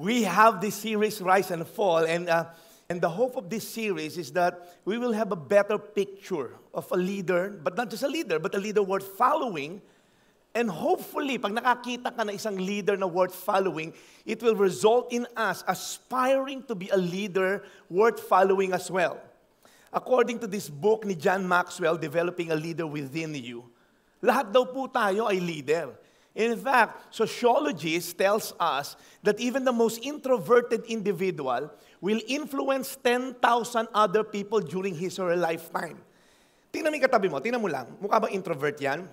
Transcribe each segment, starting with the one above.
We have this series, Rise and Fall, and the hope of this series is that we will have a better picture of a leader, but not just a leader, but a leader worth following. And hopefully, pag nakakita ka na isang leader na worth following, it will result in us aspiring to be a leader worth following as well. According to this book ni John Maxwell, Developing a Leader Within You, lahat daw po tayo ay leader. In fact, sociologists tells us that even the most introverted individual will influence 10,000 other people during his or her lifetime. Tingnan mo yung katabi mo, tingnan mo lang. Mukha bang introvert yan?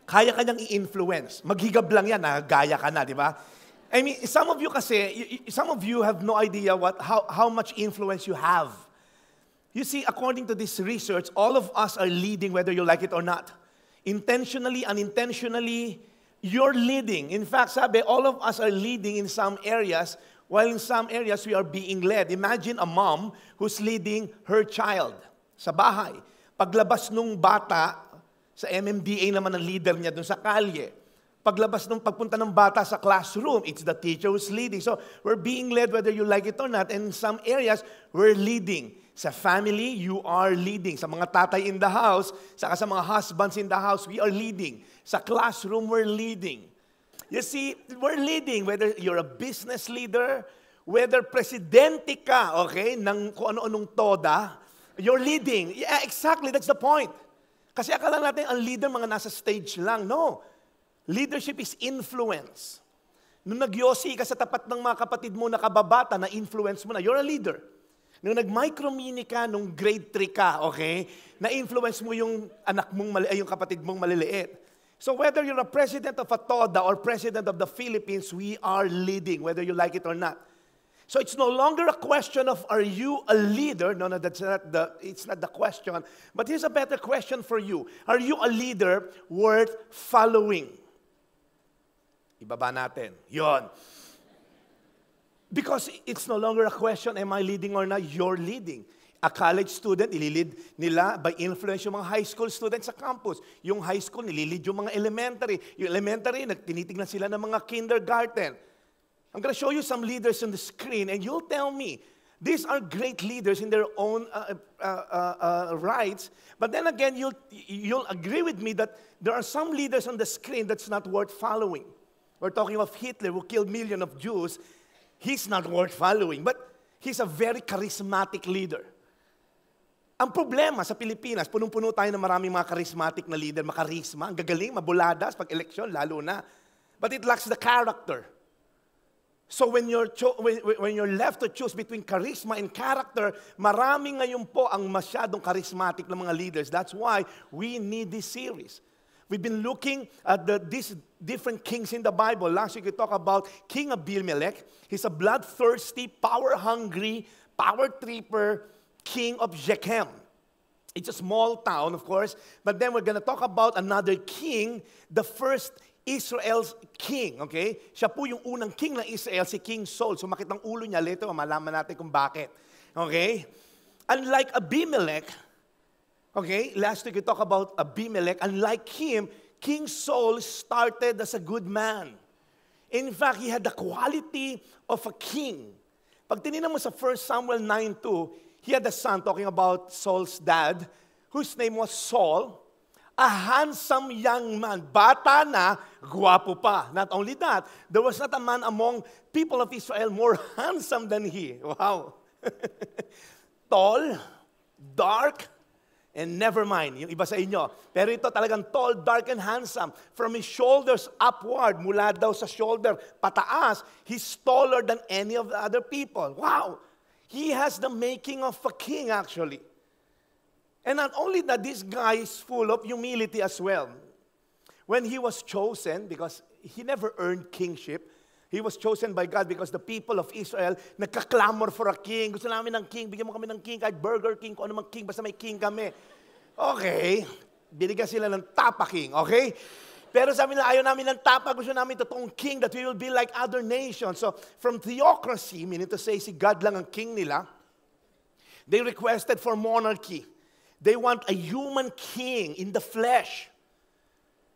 Kaya ka niyang i-influence. Maghigab lang yan, gaya ka na, di ba? I mean, some of you have no idea how much influence you have. You see, according to this research, all of us are leading whether you like it or not. Intentionally, unintentionally, you're leading. In fact, sabi, all of us are leading in some areas, while in some areas we are being led. Imagine a mom who's leading her child sa bahay. Paglabas nung bata, sa MMDA naman ang leader niya dun sa kalye. Pagpunta ng bata sa classroom, it's the teacher who's leading. So we're being led whether you like it or not. And in some areas, we're leading. Sa family, you are leading. Sa mga tatay in the house, saka sa mga husbands in the house, we are leading. Sa classroom, we're leading. You see, we're leading. Whether you're a business leader, whether presidente ka, okay, ng kung ano-anong toda, you're leading. Yeah, exactly, that's the point. Kasi akala natin ang leader mga nasa stage lang. No. Leadership is influence. Nung nagyosi ka sa tapat ng mga kapatid mo na kababata, na-influence mo na, you're a leader. Nung nag-micromini ka, nung grade 3 ka, okay, na-influence mo yung anak mong yung kapatid mong maliliit. So whether you're a president of a TODA or president of the Philippines, we are leading, whether you like it or not. So it's no longer a question of, are you a leader? No, it's not the question. But here's a better question for you. Are you a leader worth following? Ibaba natin. Yon. Because it's no longer a question, am I leading or not? You're leading. A college student, ililid nila by influence yung mga high school students sa campus. Yung high school, nililid yung mga elementary. Yung elementary, tinitignan sila ng mga kindergarten. I'm going to show you some leaders on the screen and you'll tell me, these are great leaders in their own rights. But then again, you'll agree with me that there are some leaders on the screen that's not worth following. We're talking of Hitler who killed millions of Jews. He's not worth following, but he's a very charismatic leader. Ang problema sa Pilipinas, punong-puno tayo ng maraming mga charismatic na leader, makarisma, ang gagaling, mabuladas, pag eleksyon, lalo na. But it lacks the character. So when you're left to choose between charisma and character, marami ngayon po ang masyadong charismatic na mga leaders. That's why we need this series. We've been looking at these different kings in the Bible. Last week we talked about King Abimelech. He's a bloodthirsty, power-hungry, power-tripper king of Shechem. It's a small town, of course. But then we're going to talk about another king, the first Israel's king. Okay? Siya po yung unang king ng Israel, si King Saul. Sumakit ang ulo niya. Later, malaman natin kung bakit. Okay? Unlike Abimelech, okay, last week we talked about Abimelech. Unlike him, King Saul started as a good man. In fact, he had the quality of a king. Pag tinignan mo sa 1 Samuel 9:2, he had a son, talking about Saul's dad, whose name was Saul, a handsome young man. Bata na, guwapo pa. Not only that, there was not a man among people of Israel more handsome than he. Wow. Tall, dark, and never mind, yung iba sa inyo. Pero ito talagang tall, dark, and handsome. From his shoulders upward, mula daw sa shoulder, pataas, he's taller than any of the other people. Wow! He has the making of a king, actually. And not only that, this guy is full of humility as well. When he was chosen, because he never earned kingship, he was chosen by God because the people of Israel nagkaklamor for a king. Gusto namin ng king, bigyan mo kami ng king, kahit Burger King, kung ano mang king, basta may king kami. Okay, binigyan sila ng tapa king, okay? Pero sabi nila, ayaw namin ng tapa, gusto namin totoong king that we will be like other nations. So from theocracy, meaning to say si God lang ang king nila, they requested for monarchy. They want a human king in the flesh.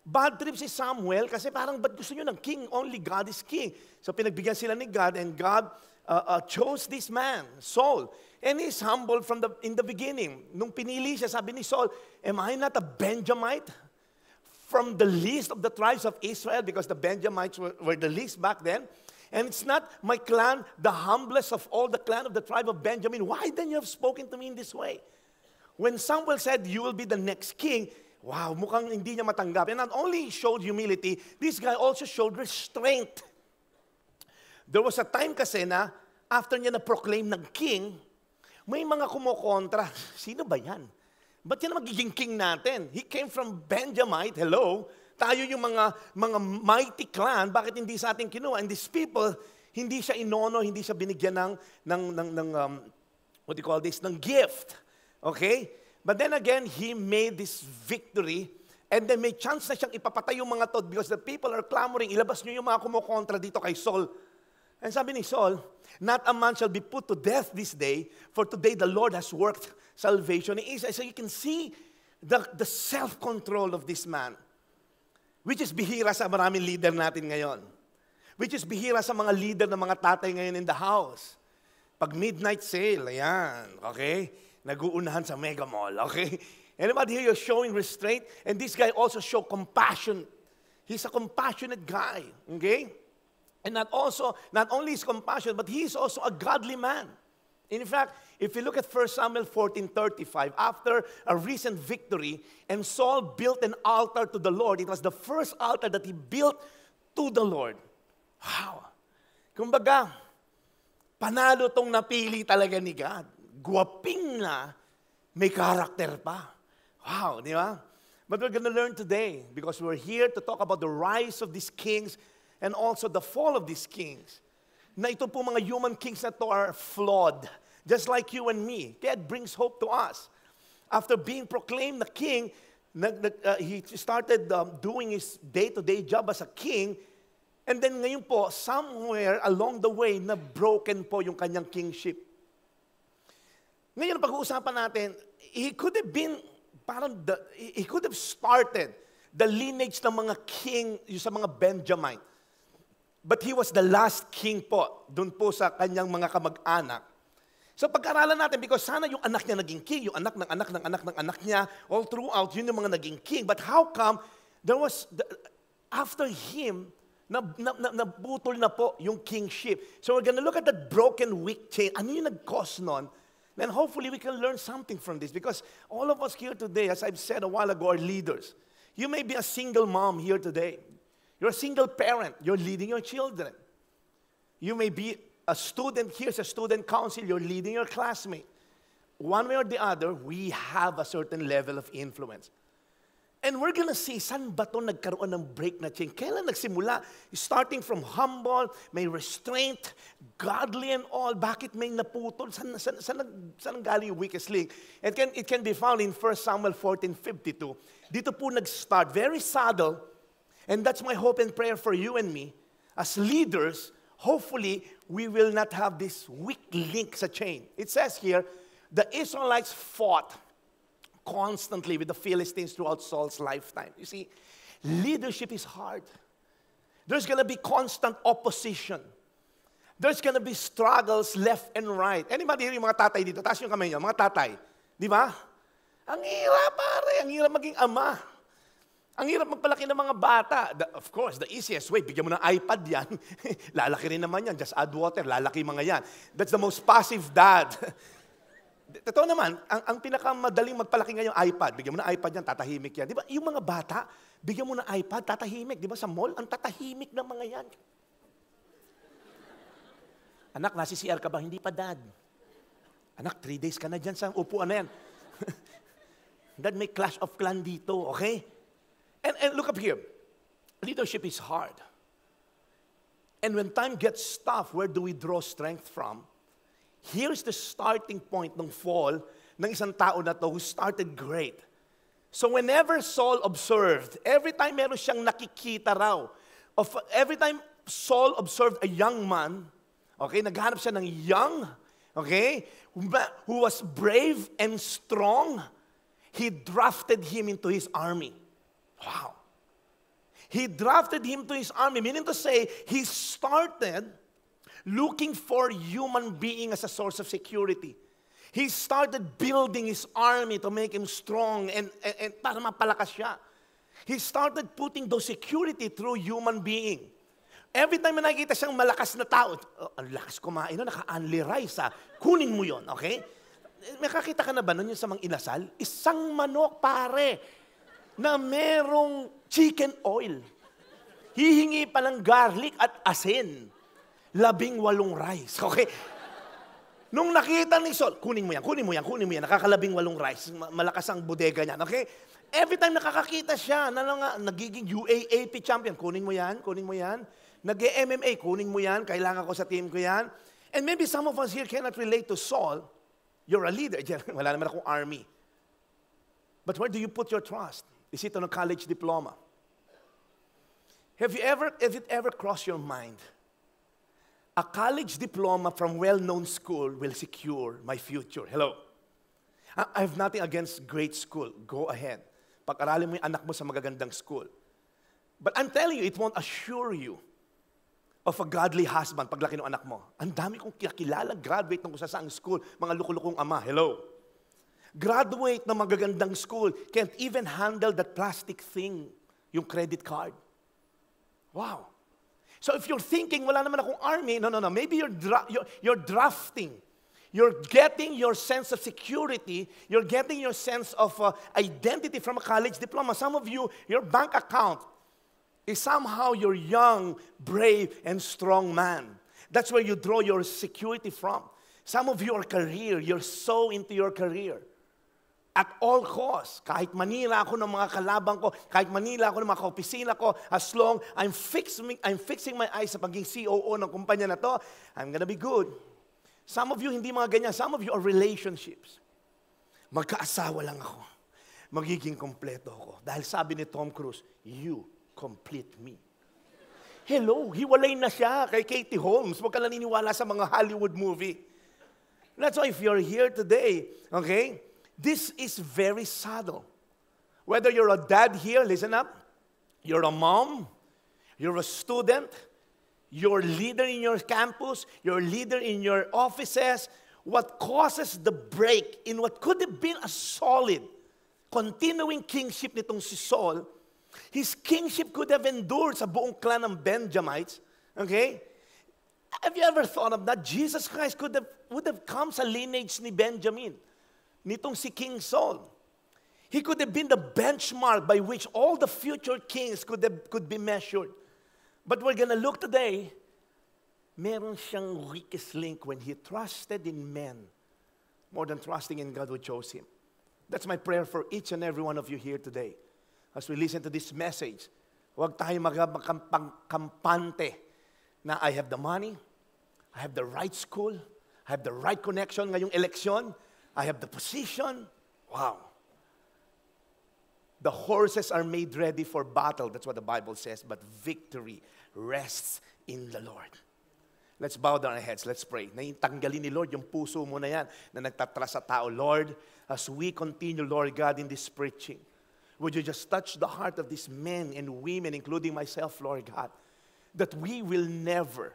Bad trip si Samuel kasi parang ba't gusto nyo ng king? Only God is king. So pinagbigyan sila ni God and God chose this man, Saul. And he's humble in the beginning. Nung pinili siya, sabi ni Saul, am I not a Benjamite? From the least of the tribes of Israel, because the Benjamites were the least back then. And it's not my clan, the humblest of all the clan of the tribe of Benjamin. Why then you have spoken to me in this way? When Samuel said, you will be the next king, wow, mukhang hindi niya matanggap. And not only showed humility, this guy also showed restraint. There was a time kasi na, after niya na-proclaim ng king, may mga kumukontra. Sino ba yan? Ba't yan magiging king natin? He came from Benjamite, hello. Tayo yung mga mighty clan, bakit hindi sa ating kinuha? And these people, hindi siya inono, hindi siya binigyan ng what do you call this, ng gift. Okay? But then again, he made this victory, and then may chance na siyang ipapatay yung mga to because the people are clamoring, ilabas niyo yung mga kumukontra dito kay Saul. And sabi ni Saul, not a man shall be put to death this day, for today the Lord has worked salvation in Israel. So you can see the self-control of this man, which is bihira sa maraming leader natin ngayon. Which is bihira sa mga leader ng mga tatay ngayon in the house. Pag midnight sale, ayan, okay? Nag-uunahan sa Mega Mall, okay? Anybody here, you're showing restraint? And this guy also showed compassion. He's a compassionate guy, okay? And not only is compassionate, but he is also a godly man. In fact, if you look at 1 Samuel 14:35, after a recent victory, and Saul built an altar to the Lord, it was the first altar that he built to the Lord. Wow! Kumbaga, panalo tong napili talaga ni God. Guwaping na, may karakter pa. Wow, di ba? But we're gonna learn today, because we're here to talk about the rise of these kings and also the fall of these kings. Na ito po mga human kings na to are flawed, just like you and me. That brings hope to us. After being proclaimed the king, he started doing his day-to-day job as a king, and then ngayon po, somewhere along the way, na broken po yung kanyang kingship. Ngayon, pag-uusapan natin, he could have started the lineage ng mga king, yung sa mga Benjamite. But he was the last king po, dun po sa kanyang mga kamag-anak. So pag-aralan natin, because sana yung anak niya naging king, yung anak ng anak ng anak ng anak niya, all throughout, yun yung mga naging king. But how come, after him, nabutol na po yung kingship. So we're gonna look at that broken, weak chain. Ano yung nag-cause nun? Then hopefully we can learn something from this, because all of us here today, as I've said a while ago, are leaders. You may be a single mom here today. You're a single parent. You're leading your children. You may be a student here, as a student council. You're leading your classmate. One way or the other, we have a certain level of influence. And we're gonna see, saan ba ito nagkaroon ng break na chain? Kailan nagsimula? Starting from humble, may restraint, godly and all. Bakit may naputol? Saan galing yung weakest link? It can be found in 1 Samuel 14:52. Dito po nag-start, very subtle. And that's my hope and prayer for you and me. As leaders, hopefully, we will not have this weak link sa chain. It says here, the Israelites fought constantly with the Philistines throughout Saul's lifetime. You see, leadership is hard. There's going to be constant opposition. There's going to be struggles left and right. Anybody here yung mga tatay dito? Taas yung kamay nyo, mga tatay. Di ba? Ang hirap, pare. Ang hirap maging ama. Ang hirap magpalaki ng mga bata. Of course, the easiest way, bigyan mo ng iPad yan. Lalaki rin naman yan. Just add water, lalaki mga yan. That's the most passive dad. Totoo naman, ang pinakamadaling magpalaki ngayong iPad, bigyan mo ng iPad yan, tatahimik yan. Di ba? Yung mga bata, bigyan mo ng iPad, tatahimik. Di ba? Sa mall, ang tatahimik ng mga yan. Anak, nasi CR ka ba? Hindi pa, Dad. Anak, 3 days ka na dyan sa upuan na yan. Dad, may clash of clan dito, okay? And look up here. Leadership is hard. And when time gets tough, where do we draw strength from? Here's the starting point ng fall ng isang tao na to who started great. So whenever Saul observed, every time meron siyang nakikita raw, every time Saul observed a young man, okay, naghanap siya ng young, okay, who was brave and strong, he drafted him into his army. Wow. He drafted him to his army, meaning to say, he started looking for human being as a source of security. He started building his army to make him strong and para mapalakas siya. He started putting those security through human being. Every time na nakikita siyang malakas na tao, ang lakas kumain, naka-only rice, kunin mo yon, okay? Nakakita ka na ba nun yung sa mga inasal? Isang manok, pare, na merong chicken oil. Hihingi pa ng garlic at asin. 18 rice. Okay? Nung nakita ni Saul, kunin mo yan. Nakaka-18 rice. Malakas ang bodega niyan. Okay? Every time nakakakita siya, nagiging UAAP champion. Kunin mo yan. Nag-MMA, kunin mo yan. Kailangan ko sa team ko yan. And maybe some of us here cannot relate to Saul. You're a leader. Wala naman akong army. But where do you put your trust? Is it on a college diploma? Have it ever crossed your mind? A college diploma from well-known school will secure my future. Hello. I have nothing against great school. Go ahead. Pag-aralin mo yung anak mo sa magagandang school. But I'm telling you, it won't assure you of a godly husband paglaki ng anak mo. Ang dami kong kilala, graduate ng kung saang school, mga lukulukong ama. Hello. Graduate ng magagandang school, can't even handle that plastic thing, yung credit card. Wow. So if you're thinking, wala naman akong army, no. Maybe you're drafting. You're getting your sense of security. You're getting your sense of identity from a college diploma. Some of you, your bank account is somehow your young, brave, and strong man. That's where you draw your security from. Some of your career, you're so into your career. At all costs, kahit manila ako ng mga kalabang ko, kahit manila ako ng mga kaopisina ko, as long I'm fixing my eyes sa pagiging COO ng kumpanya na to, I'm gonna be good. Some of you, hindi mga ganyan. Some of you are relationships. Magkaasawa lang ako. Magiging kompleto ako. Dahil sabi ni Tom Cruise, you complete me. Hello, hiwalay na siya kay Katie Holmes. Huwag ka naniniwala sa mga Hollywood movie. That's why if you're here today, okay, this is very subtle. Whether you're a dad here, listen up, you're a mom, you're a student, you're a leader in your campus, you're a leader in your offices, what causes the break in what could have been a solid, continuing kingship nitong si Saul, his kingship could have endured sa buong clan ng Benjamites, okay? Have you ever thought of that? Jesus Christ would have come sa lineage ni Benjamin. Nitong si King Saul. He could have been the benchmark by which all the future kings could be measured. But we're gonna look today, meron siyang weakest link when he trusted in men more than trusting in God who chose him. That's my prayer for each and every one of you here today. As we listen to this message, huwag tayo magkampante na I have the money, I have the right school, I have the right connection ngayong eleksyon, I have the position. Wow. The horses are made ready for battle. That's what the Bible says. But victory rests in the Lord. Let's bow down our heads. Let's pray. Naitanggalin ni Lord yung puso mo na yan na nagtatras sa tao. Lord, as we continue, Lord God, in this preaching, would you just touch the heart of these men and women, including myself, Lord God, that we will never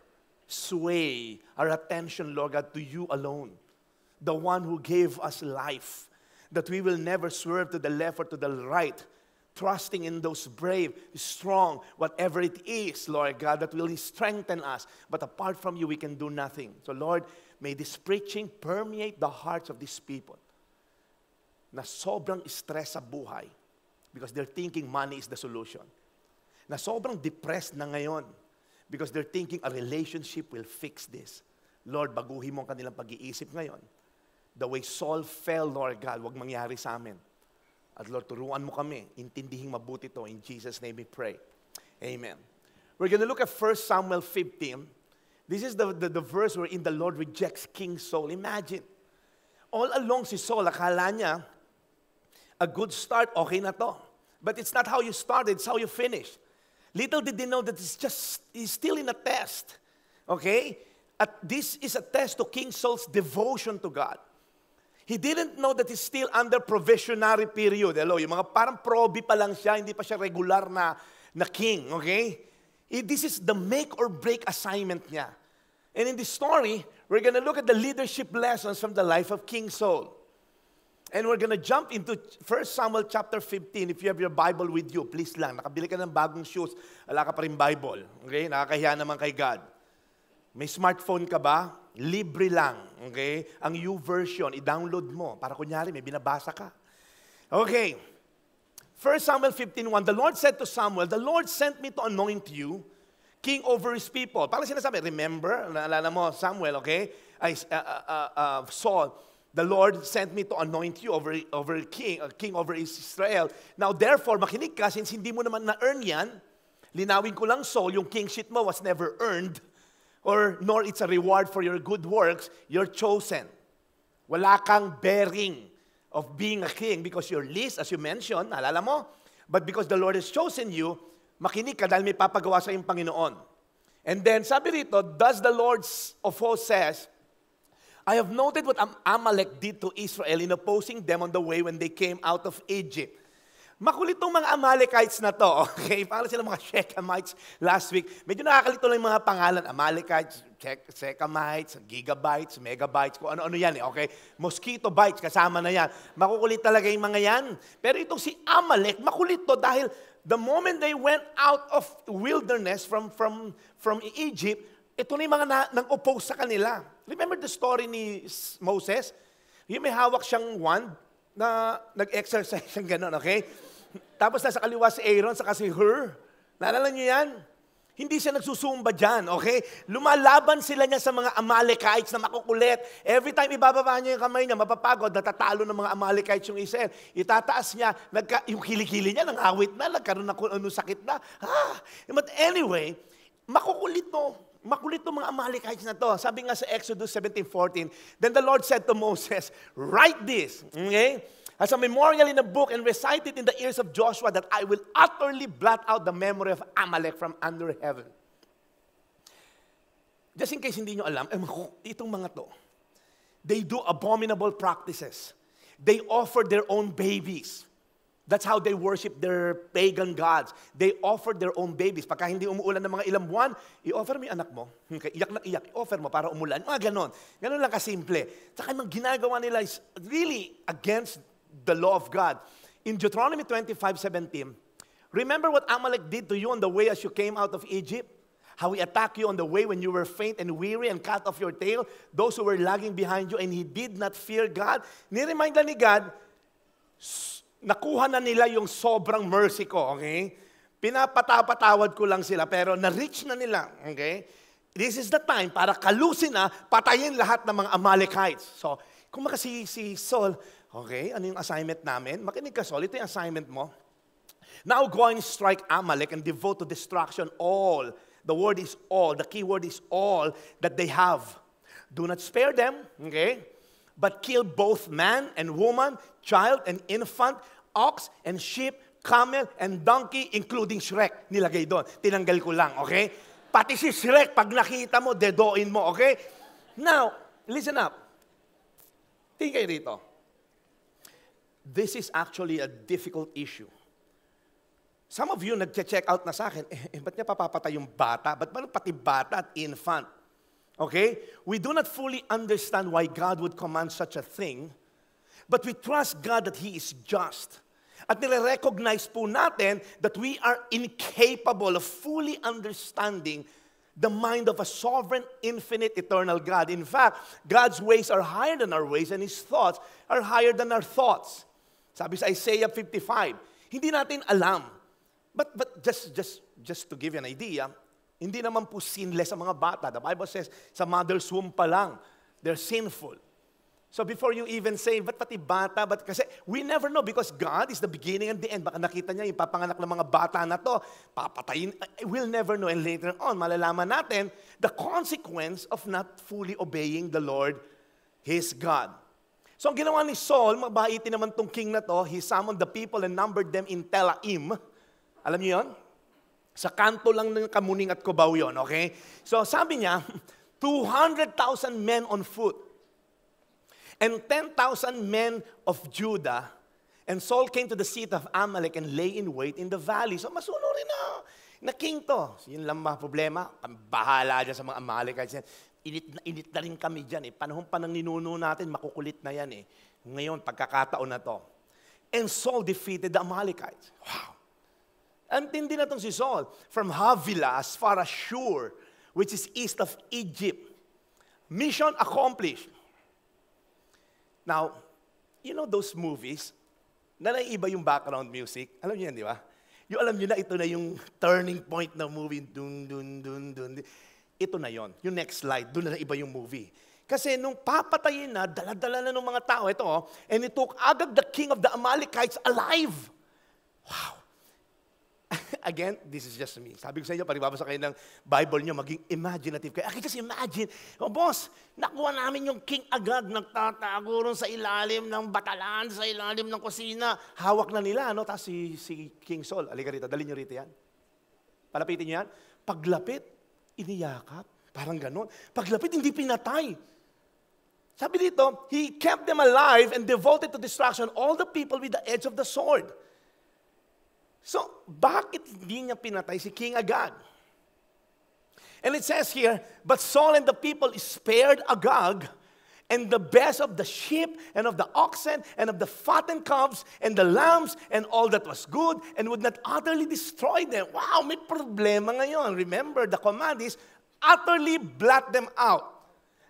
sway our attention, Lord God, to you alone. The one who gave us life, that we will never swerve to the left or to the right, trusting in those brave, strong, whatever it is, Lord God, that will strengthen us. But apart from you, we can do nothing. So Lord, may this preaching permeate the hearts of these people na sobrang stress sa buhay because they're thinking money is the solution. Na sobrang depressed na ngayon because they're thinking a relationship will fix this. Lord, baguhin mo ang kanilang pag-iisip ngayon. The way Saul fell, Lord God, wag mangyari sa amin. At Lord, turuan mo kami, intindihing mabuti to. In Jesus' name we pray. Amen. We're going to look at 1 Samuel 15. This is the verse wherein the Lord rejects King Saul. Imagine, all along si Saul, akala niya, a good start, okay na to. But it's not how you started, it's how you finish. Little did they know that he's still in a test. Okay? This is a test to King Saul's devotion to God. He didn't know that he's still under provisionary period. Hello, yung mga parang proby pa lang siya, hindi pa siya regular na king, okay? This is the make or break assignment niya. And in this story, we're going to look at the leadership lessons from the life of King Saul. And we're going to jump into 1 Samuel chapter 15. If you have your Bible with you, please lang. Nakabili ka ng bagong shoes, wala ka pa rin Bible. Okay? Nakakahiya naman kay God. May smartphone ka ba? Libre lang. Okay? Ang YouVersion, i-download mo. Para kunyari, may binabasa ka. Okay. 1 Samuel 15:1, the Lord said to Samuel, the Lord sent me to anoint you king over His people. Parang sinasabi, remember, naalala mo, Samuel, okay? Saul, the Lord sent me to anoint you over king over Israel. Now, therefore, makinig ka, since hindi mo naman na-earn yan, linawin ko lang, Saul, yung kingship mo was never earned, nor it's a reward for your good works, you're chosen. Wala kang bearing of being a king because your list, as you mentioned, naalala mo, but because the Lord has chosen you, makinig ka dahil may papagawa sa iyong Panginoon. And then, sabi rito, thus the Lord of hosts says, I have noted what Amalek did to Israel in opposing them on the way when they came out of Egypt. Makulit tong mga Amalekites na to, okay? Parang sila mga Shechemites last week. Medyo nakakalito lang yung mga pangalan. Amalekites, Shechemites, gigabytes, megabytes, kung ano-ano yan, okay? Mosquito bites, kasama na yan. Makukulit talaga yung mga yan. Pero itong si Amalek, makulit to dahil the moment they went out of wilderness from Egypt, ito na yung mga nang-oppose sa kanila. Remember the story ni Moses? Yung may hawak siyang wand na nag-exercise siyang gano'n, okay? Tapos nasa kaliwa si Aaron, saka si Hur. Naalala niyo yan? Hindi siya nagsusumba dyan, okay? Lumalaban sila niya sa mga Amalekites na makukulit. Every time ibababa niya yung kamay niya, mapapagod, natatalo ng mga Amalekites yung Israel. Itataas niya, yung kilikili niya, nangawit na, nagkaroon na kung anong sakit na. But anyway, makukulit to. Makulit to mga Amalekites na to. Sabi nga sa Exodus 17:14, then the Lord said to Moses, write this, okay? As a memorial in a book and recite it in the ears of Joshua that I will utterly blot out the memory of Amalek from under heaven. Just in case hindi nyo alam, itong mga to, they do abominable practices. They offer their own babies. That's how they worship their pagan gods. They offer their own babies. Pagka hindi umuulan ng mga ilang buwan, i-offer mo yung anak mo. Okay, iyak na iyak, i-offer mo para umulan. Mga ganon. Ganon lang kasimple. Tsaka yung ginagawa nila is really against the law of God. In Deuteronomy 25:17, remember what Amalek did to you on the way as you came out of Egypt? How he attacked you on the way when you were faint and weary and cut off your tail, those who were lagging behind you, and he did not fear God. Niremind lang ni God, nakuha na nila yung sobrang mercy ko, okay? Pinapatawad ko lang sila, pero na-reach na nila, okay? This is the time para kalusin na, patayin lahat ng mga Amalekites. So, kung si Saul, okay, ano yung assignment namin? Makinig ka, Saul, ito yung assignment mo. Now go and strike Amalek and devote to destruction all. The word is all, the key word is all that they have. Do not spare them, okay? But kill both man and woman, child and infant, ox and sheep, camel and donkey, including Shrek. Nilagay doon. Tinanggal ko lang, okay? Pati si Shrek, pag nakita mo, dedoin mo, okay? Now, listen up. Tingin kayo rito. This is actually a difficult issue. Some of you nag-check out na sa akin, ba't niya papapatay yung bata? Ba't pati bata at infant? Okay? We do not fully understand why God would command such a thing, but we trust God that He is just. At nire-recognize po natin that we are incapable of fully understanding the mind of a sovereign, infinite, eternal God. In fact, God's ways are higher than our ways and His thoughts are higher than our thoughts. Sabi sa Isaiah 55, hindi natin alam. But just to give you an idea, hindi naman po sinless ang mga bata. The Bible says, sa mother's womb pa lang, they're sinful. So before you even say, ba't pati bata? Kasi we never know because God is the beginning and the end. Baka nakita niya yung papanganak ng mga bata na to, papatayin. We'll never know. And later on, malalaman natin the consequence of not fully obeying the Lord, His God. So ang ginawa ni Saul, mabaitin naman tong king na to, he summoned the people and numbered them in Telaim. Alam niyo yun? Sa kanto lang ng Kamuning at Cubao yun, okay? So sabi niya, 200,000 men on foot. and 10,000 men of Judah. And Saul came to the seat of Amalek and lay in wait in the valley. So masunurin na king to. Yun lang mga problema. Bahala dyan sa mga Amalekites. Init na rin kami dyan. Panahon pa ng ninuno natin, makukulit na yan. Ngayon, pagkakataon na to. And Saul defeated the Amalekites. Wow. Antindi na itong si Saul. From Havilah as far as Shur, which is east of Egypt. Mission accomplished. Now, you know those movies na naiba yung background music? Alam niyo yan, di ba? Yung alam niyo na ito na yung turning point ng movie. Dun, dun, dun, dun. Ito na yon. Yung next slide, dun na iba yung movie. Kasi nung papatayin na, dala-dala na ng mga tao, ito, and he took Agag, the king of the Amalekites, alive. Wow. Again, this is just me. Sabi ko sa inyo, paribabasa kayo ng Bible nyo, maging imaginative kayo. I can just imagine, boss, nakuha namin yung King Agag, nagtatago ron sa ilalim ng batalan, sa ilalim ng kusina. Hawak na nila, no? Tapos si King Saul, alika rito, dali nyo rito yan. Palapitin nyo yan. Paglapit, iniyakap. Parang ganon. Paglapit, hindi pinatay. Sabi dito, he kept them alive and devoted to destruction all the people with the edge of the sword. So, bakit hindi niya pinatay si King Agag? And it says here, but Saul and the people spared Agag and the best of the sheep and of the oxen and of the fattened calves and the lambs and all that was good and would not utterly destroy them. Wow, may problema ngayon. Remember, the command is utterly blot them out.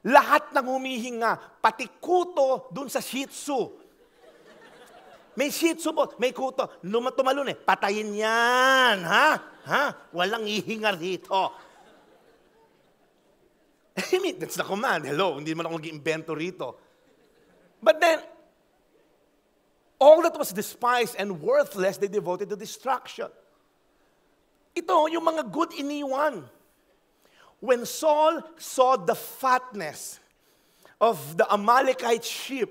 Lahat ng humihinga, pati kuto dun sa Shih Tzu. May Shih Tzu po, may kuto. Tumalon patayin yan, ha? Walang ihinga rito. I mean, that's the command. Hello, hindi man ako nag-iimbento rito. But then, all that was despised and worthless, they devoted to destruction. Ito, yung mga good iniwan. When Saul saw the fatness of the Amalekite sheep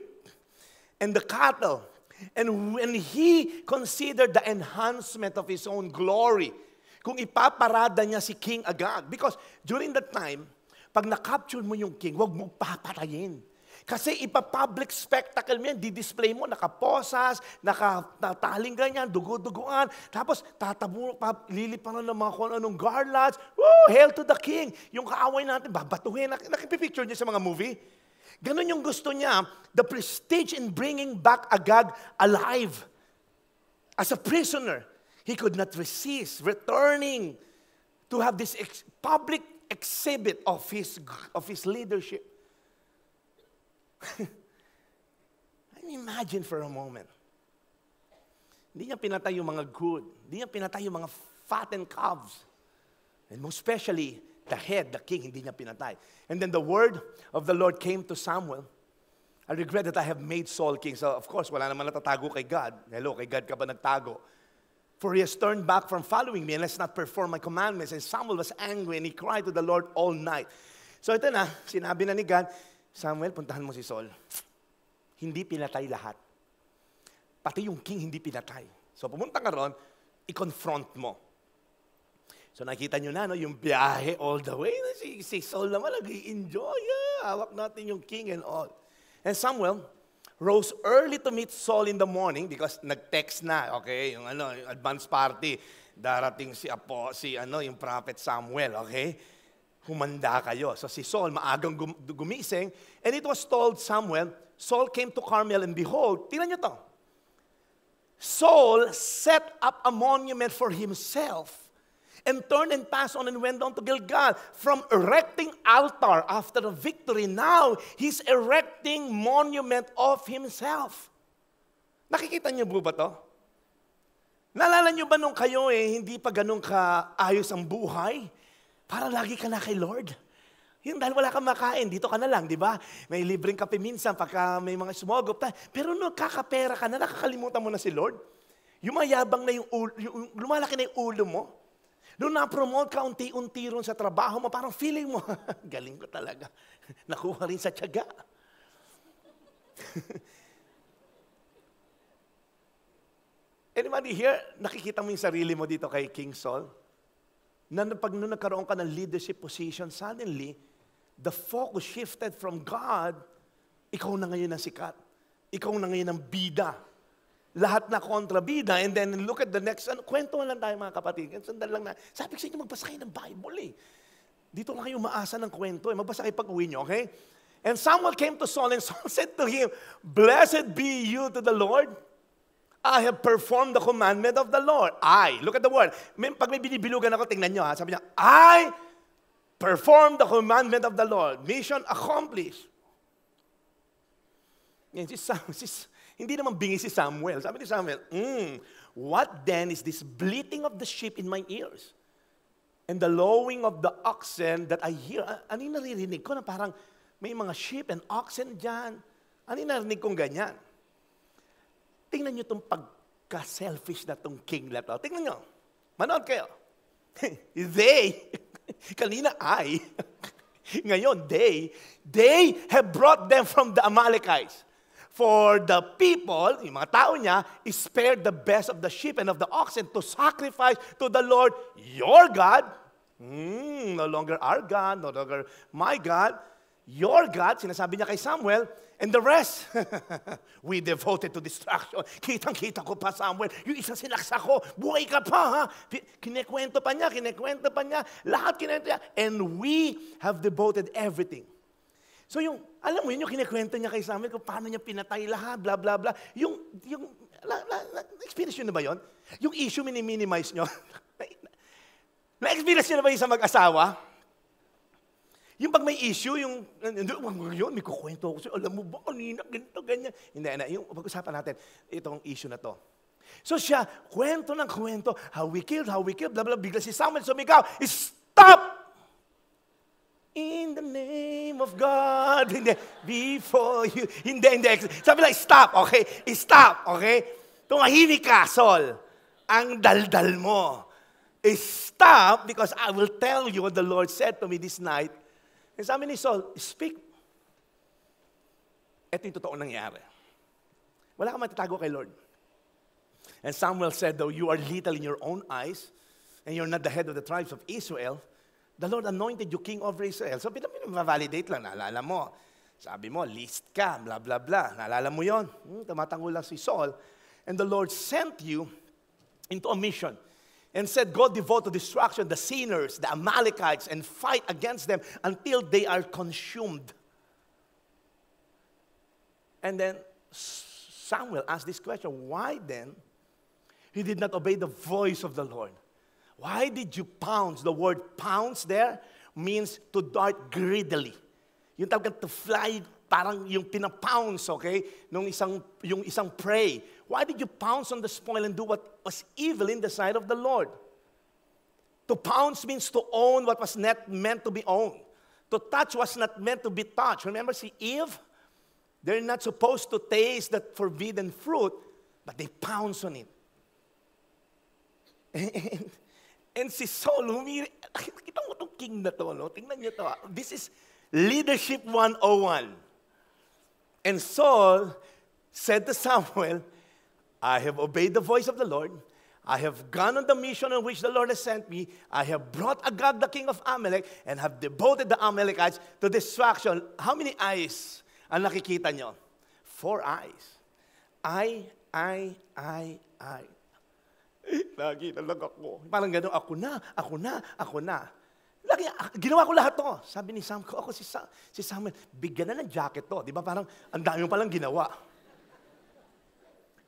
and the cattle, and when he considered the enhancement of his own glory, kung ipaparada niya si King Agag, because during that time, pag na-capture mo yung king, huwag mo papatayin. Kasi ipa-public spectacle mo yan, di-display mo, nakaposas, nakataling ganyan, dugo-duguan, tapos lilipan na ng mga kung anong garlands, woo, hail to the king. Yung kaaway natin, babatuhin, nakipipicture niya sa mga movie. Ganon yung gusto niya, the prestige in bringing back Agag alive. As a prisoner, he could not resist returning to have this public exhibit of his leadership. I mean, imagine for a moment. Hindi niya pinatay yung mga good. Hindi niya pinatay yung mga fattened calves. And most especially, the head, the king, hindi niya pinatay. And then the word of the Lord came to Samuel. I regret that I have made Saul king. So of course, wala naman natatago kay God. Hello, kay God ka ba nagtago? For he has turned back from following me and has not performed my commandments. And Samuel was angry and he cried to the Lord all night. So ito na, sinabi na ni God, Samuel, puntahan mo si Saul. Hindi pinatay lahat. Pati yung king hindi pinatay. So pumunta ka ron, i-confront mo. So nakita nyo na, no, yung biyahe all the way. Si Saul naman nag-i-enjoy. Yeah, hawak natin yung king and all. And Samuel rose early to meet Saul in the morning because nag-text na, okay, yung advance party. Darating yung prophet Samuel, okay? Humanda kayo. So si Saul maagang gumising. And it was told Samuel, Saul came to Carmel and behold, tingnan nyo to. Saul set up a monument for himself and turned and passed on and went down to Gilgal. From erecting altar after a victory, now he's erecting monument of himself. Nakikita niyo po ba to? Naalala niyo ba nung kayo hindi pa ganun kaayos ang buhay? Para lagi ka na kay Lord. Yung dahil wala kang makain, dito ka na lang, di ba? May libreng kape minsan pagka may mga sumogop. Pero nung kakapera ka na, nakakalimutan mo na si Lord. Yung mayabang na yung lumalaki na yung ulo mo. Nung na-promote ka unti-unti ron sa trabaho mo, parang feeling mo, galing ko talaga. Nakuha rin sa tiyaga. Anybody here, nakikita mo yung sarili mo dito kay King Saul? Pag nung nagkaroon ka ng leadership position, suddenly, the focus shifted from God Ikaw na ngayon ang sikat. Ikaw na ngayon ang bida. Lahat na kontrabida. And then look at the next, kwento lang tayo mga kapatid. Sandali lang na. Sabi ko sa inyo, magbasa kayo ng Bible eh. Dito lang kayo maasa ng kwento eh. Magbasa kayo pag-uwi nyo, okay? And Samuel came to Saul and Saul said to him, "Blessed be you to the Lord. I have performed the commandment of the Lord." Look at the word. Pag may binibilugan ako, tingnan nyo ha. Sabi niya, I performed the commandment of the Lord. Mission accomplished. Yan, hindi naman bingi si Samuel. Sabi ni Samuel, what then is this bleating of the sheep in my ears? And the lowing of the oxen that I hear? Ano yung naririnig ko na parang may mga sheep and oxen dyan? Ano yung narinig kong ganyan? Tingnan nyo itong pagka-selfish na itong king na ito. Tingnan nyo. Manood kayo. They, kanina I, ngayon they have brought them from the Amalekites. For the people, yung mga tao niya, spared the best of the sheep and of the oxen to sacrifice to the Lord your God. No longer our God, no longer my God. Your God, sinasabi niya kay Samuel, and the rest, we devoted to destruction. Kitang-kita ko pa, Samuel, yung isang sinaksa ko, buhay ka pa, ha? Kinekwento pa niya, lahat kinekwento niya, and we have devoted everything. So alam mo yun, yung kinekwento niya kay Samuel, kung paano niya pinatay lahat, blah, blah, blah. Na-experience nyo na ba yun? Yung issue, minimize nyo. Na-experience nyo na ba yung sa mag-asawa? Yung pag may issue, may kukwento ako sa'yo, alam mo ba, kanina, ganito, ganyan. Hindi, yung pag-usapan natin, itong issue na to. So siya, kwento ng kwento, how we killed, blah, blah, bigla si Samuel sumigaw, stop! In the name of God, hindi, before you, hindi. Sabi lang, stop, okay? Stop, okay? Tumahimik ka, Saul. Ang daldal mo. Stop, because I will tell you what the Lord said to me this night. And sabi ni Saul, speak. Ito yung totoong nangyari. Wala kang matatago kay Lord. And Samuel said, though you are little in your own eyes, and you're not the head of the tribes of Israel, the Lord anointed you king over Israel. So, pinag-validate lang, naalala mo. Sabi mo, list ka, blah, blah, blah. Naalala mo yon? Tumatango lang si Saul. And the Lord sent you into a mission and said, go devote to destruction the sinners, the Amalekites, and fight against them until they are consumed. And then Samuel asked this question, why then he did not obey the voice of the Lord? Why did you pounce? The word pounce there means to dart greedily. Yung tawag to fly, parang yung pinapounce, okay? Yung isang prey. Why did you pounce on the spoil and do what was evil in the sight of the Lord? To pounce means to own what was not meant to be owned. To touch was not meant to be touched. Remember, see Eve? They're not supposed to taste that forbidden fruit, but they pounce on it. And si Saul, kita mo itong king na to, no? Tingnan niyo to. This is Leadership 101. And Saul said to Samuel, I have obeyed the voice of the Lord. I have gone on the mission on which the Lord has sent me. I have brought Agag, the king of Amalek, and have devoted the Amalekites to destruction. How many eyes ang nakikita nyo? 4 eyes. I. Nakita lang ako. Parang gano'n, ako na. Lagi, ginawa ko lahat to. Sabi ni Sam, ako si Samuel, bigyan na ng jacket to. Di ba parang, ang dami mo palang ginawa.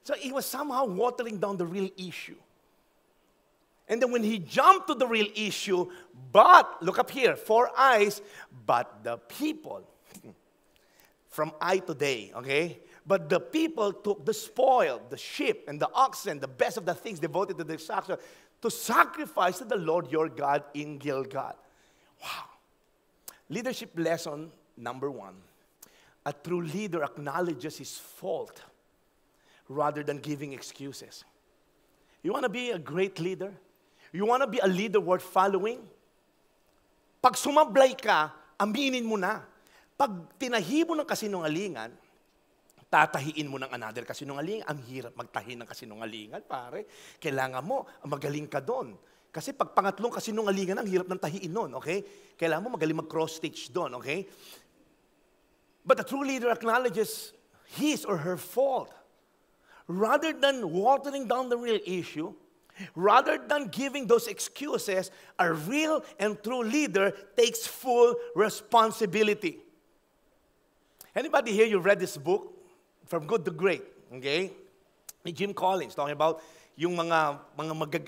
So he was somehow watering down the real issue. And then when he jumped to the real issue, but, look up here, 4 eyes, but the people, from I to they, okay? But the people took the spoil, the sheep and the oxen, the best of the things devoted to the destruction, to sacrifice to the Lord your God in Gilgal. Wow. Leadership lesson number 1. A true leader acknowledges his fault rather than giving excuses. You want to be a great leader? You want to be a leader worth following? Pag sumablay ka, aminin mo na. Pag tinahi mo ng kasinungalingan, tatahiin mo ng another kasinungalingan. Ang hirap magtahi ng kasinungalingan, pare. Kailangan mo, magaling ka doon. Kasi pag pangatlong kasinungalingan, ang hirap ng tahiin nun, okay? Kailangan mo magaling mag-cross-stitch doon, okay? But the true leader acknowledges his or her fault. Rather than watering down the real issue, rather than giving those excuses, a real and true leader takes full responsibility. Anybody here, you read this book, From Good to Great, okay? Ni Jim Collins, talking about yung mga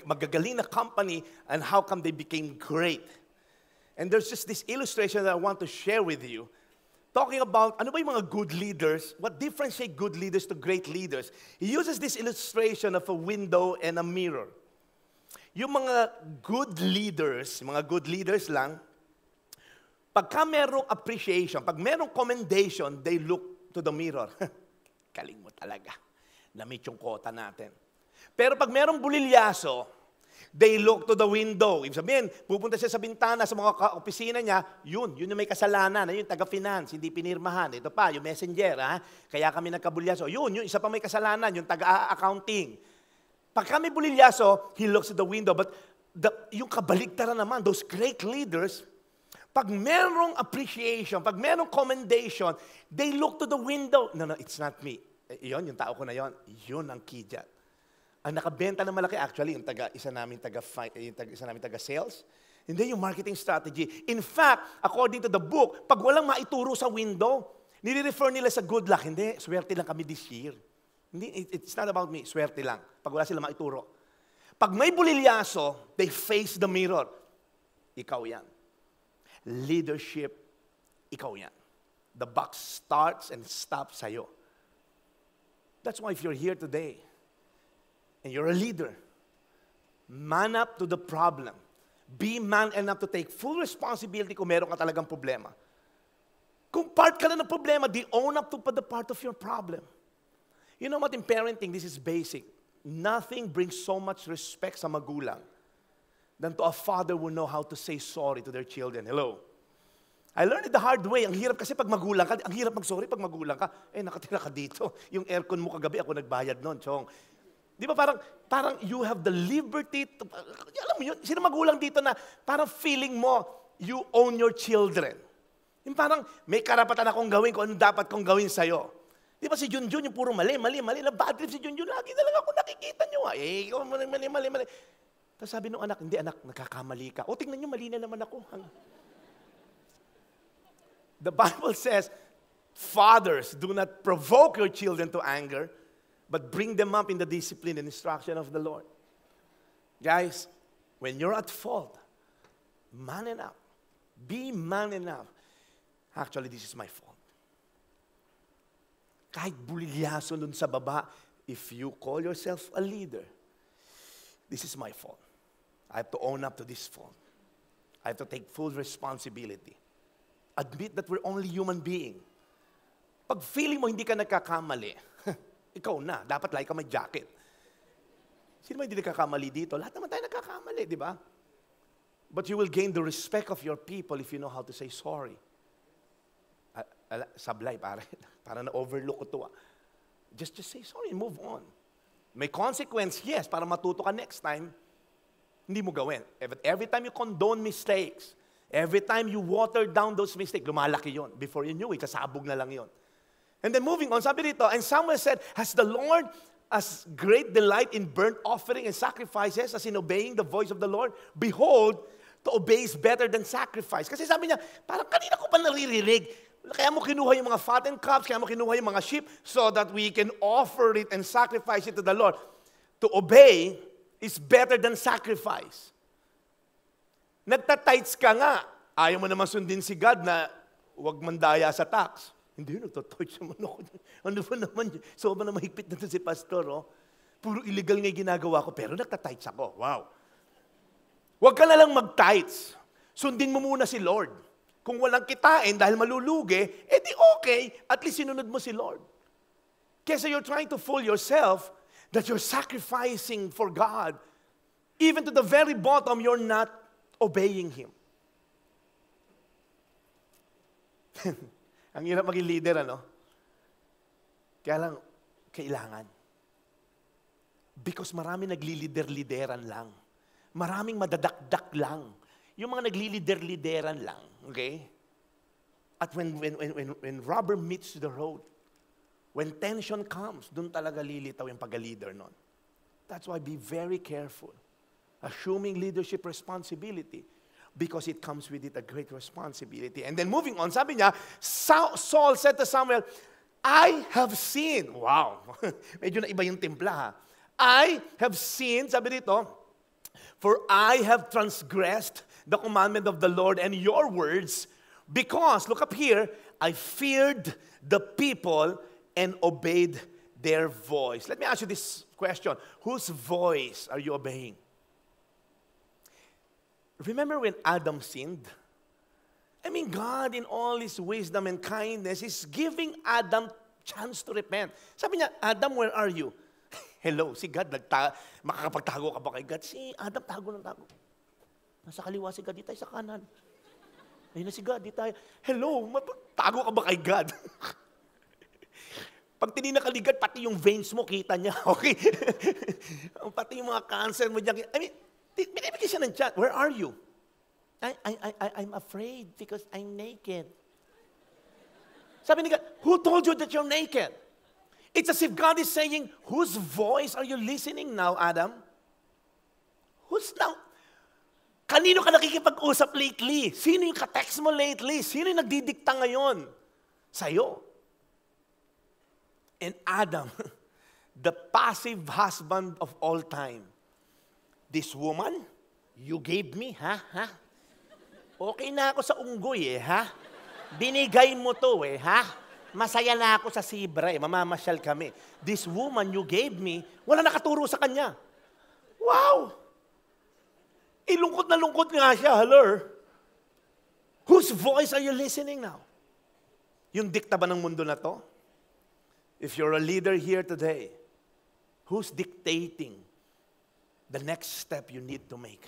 magagaling na company and how come they became great. And there's just this illustration that I want to share with you, talking about, ano ba yung mga good leaders? What differentiates good leaders to great leaders? He uses this illustration of a window and a mirror. Yung mga good leaders lang, pagka merong appreciation, pag merong commendation, they look to the mirror. Galing mo talaga. Na-meet yung quota natin. Pero pag merong bulilyaso, they look to the window. Ibig sabihin, pupunta siya sa bintana, sa mga opisina niya, yun yung may kasalanan, yung taga-finance, hindi pinirmahan. Ito pa, yung messenger, kaya kami nagkabulyaso. Yung isa pa may kasalanan, yung taga-accounting. Pag kami bulilyaso, he looks at the window. But yung kabaligtaran naman, those great leaders, pag merong appreciation, pag merong commendation, they look to the window. No, it's not me. Yun, yung tao ko na yun. Yun ang key dyan. Ang nakabenta na malaki, actually, yung isa namin taga-sales, hindi yung marketing strategy. In fact, according to the book, pag walang maituro sa window, nire-refer nila sa good luck. Hindi, swerte lang kami this year. Hindi, it's not about me, swerte lang. Pag wala sila maituro. Pag may bulilyaso, they face the mirror. Ikaw yan. Leadership, ikaw yan. The buck starts and stops sa'yo. That's why if you're here today, and you're a leader, man up to the problem. Be man enough to take full responsibility kung meron ka talagang problema. Kung part ka na ng problema, di own up to the part of your problem. You know what, in parenting, this is basic. Nothing brings so much respect sa magulang than to a father who know how to say sorry to their children. Hello? I learned it the hard way. Ang hirap kasi pag magulang ka, ang hirap mag-sorry pag magulang ka. Nakatira ka dito. Yung aircon mo kagabi, ako nagbayad nun, chong. Di ba parang you have the liberty to, alam mo yun, sino magulang dito na parang feeling mo, you own your children. Yung parang may karapatan akong gawin kung ano dapat kong gawin sa'yo. Di ba si Junjun, yung puro mali, na bad trip si Junjun, lagi na lang ako nakikita nyo. Ikaw mali. Tapos sabi nung anak, hindi anak, nagkakamali ka. O tingnan nyo, mali na naman ako. The Bible says, fathers, do not provoke your children to anger, but bring them up in the discipline and instruction of the Lord. Guys, when you're at fault, man enough. Be man enough. Actually, this is my fault. Kahit bulilyaso nun sa baba, if you call yourself a leader, this is my fault. I have to own up to this fault. I have to take full responsibility. Admit that we're only human being. Pag feeling mo hindi ka nagkakamali, ikaw na, dapat like ka may jacket. Sino ba hindi nagkakamali dito? Lahat naman tayo nagkakamali, di ba? But you will gain the respect of your people if you know how to say sorry. Sablay, para na-overlook ko to. Just say sorry and move on. May consequence, yes, para matuto ka next time, hindi mo gawin. But every time you condone mistakes, every time you water down those mistakes, lumalaki yon. Before you knew it, sasabog na lang yon. And then moving on, sabi dito, and Samuel said, has the Lord as great delight in burnt offering and sacrifices as in obeying the voice of the Lord? Behold, to obey is better than sacrifice. Kasi sabi niya, parang kanina ko pa naririnig. Kaya mo kinuha yung mga fattened calves, kaya mo kinuha yung mga sheep so that we can offer it and sacrifice it to the Lord. To obey is better than sacrifice. Nagtatights ka nga. Ayaw mo naman sundin si God na huwag mandaya sa tax. Hindi, nagtatights naman ako. Ano ba naman? Sobrang na mahigpit na si pastor. Oh. Puro illegal nga ginagawa ko, pero nagtatights ako. Wow. Huwag ka na lang mag-tights. Sundin mo muna si Lord. Kung walang kitain dahil malulugi, edi okay, at least sinunod mo si Lord. Kesa you're trying to fool yourself that you're sacrificing for God. Even to the very bottom, you're not obeying Him. Ang hirap maging leader, ano? Kaya lang, kailangan. Because marami naglilider-lideran lang. Maraming madadakdak lang. Yung mga naglilider-lideran lang, okay? At when rubber meets the road, when tension comes, dun talaga lilitaw yung pag-leader nun. That's why be very careful. Assuming leadership responsibility because it comes with it a great responsibility. And then moving on, sabi niya, Saul said to Samuel, I have seen. Wow. Medyo na iba yung timpla ha. I have seen, sabi dito, for I have transgressed the commandment of the Lord and your words because, look up here, I feared the people and obeyed their voice. Let me ask you this question. Whose voice are you obeying? Remember when Adam sinned? I mean, God in all His wisdom and kindness is giving Adam chance to repent. Sabi niya, Adam, where are you? Hello, si God, makakapagtago ka ba kay God? Si Adam, tago ng tago. Nasa kaliwa si God, di tayo sa kanan. Ayun na si God, di tayo. Hello, tago ka ba kay God? Pag tinina ka ni God, pati yung veins mo, kita niya, okay? Pati yung mga cancer mo dyan. I mean, binibigyan siya ng chat, where are you? I'm afraid because I'm naked. Sabi ni God, who told you that you're naked? It's as if God is saying, whose voice are you listening now, Adam? Who's now? Kanino ka nakikipag-usap lately? Sino yung ka-text mo lately? Sino yung nagdidikta ngayon? Sa'yo. And Adam, the passive husband of all time, this woman, you gave me, ha? Okay na ako sa unggoy ha? Binigay mo to ha? Masaya na ako sa Sibra mamamasyal kami. This woman you gave me, wala nakaturo sa kanya. Wow! Ilungkot na lungkot nga siya, hello? Whose voice are you listening now? Yung dikta ba ng mundo na to? If you're a leader here today, who's dictating the next step you need to make?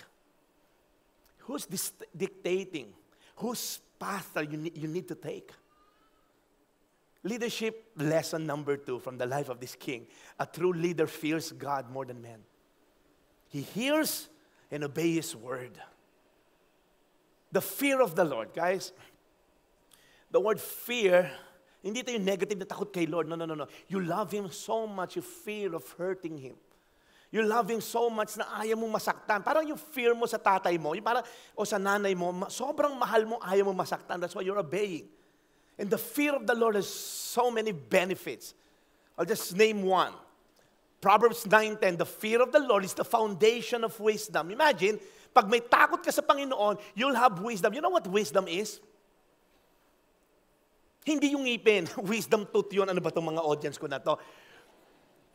Who's dictating? Whose path you need to take? Leadership lesson number 2 from the life of this king. A true leader fears God more than men. He hears and obeys His word. The fear of the Lord, guys. The word fear, hindi ito yung negative na takot kay Lord. No. You love Him so much, you fear of hurting Him. You love Him so much na ayaw mo masaktan. Parang yung fear mo sa tatay mo, yung parang, o sa nanay mo, sobrang mahal mo, ayaw mo masaktan. That's why you're obeying. And the fear of the Lord has so many benefits. I'll just name one. Proverbs 9:10, the fear of the Lord is the foundation of wisdom. Imagine, pag may takot ka sa Panginoon, you'll have wisdom. You know what wisdom is? Hindi yung ngipin. Wisdom tooth yun. Ano ba itong mga audience ko na to?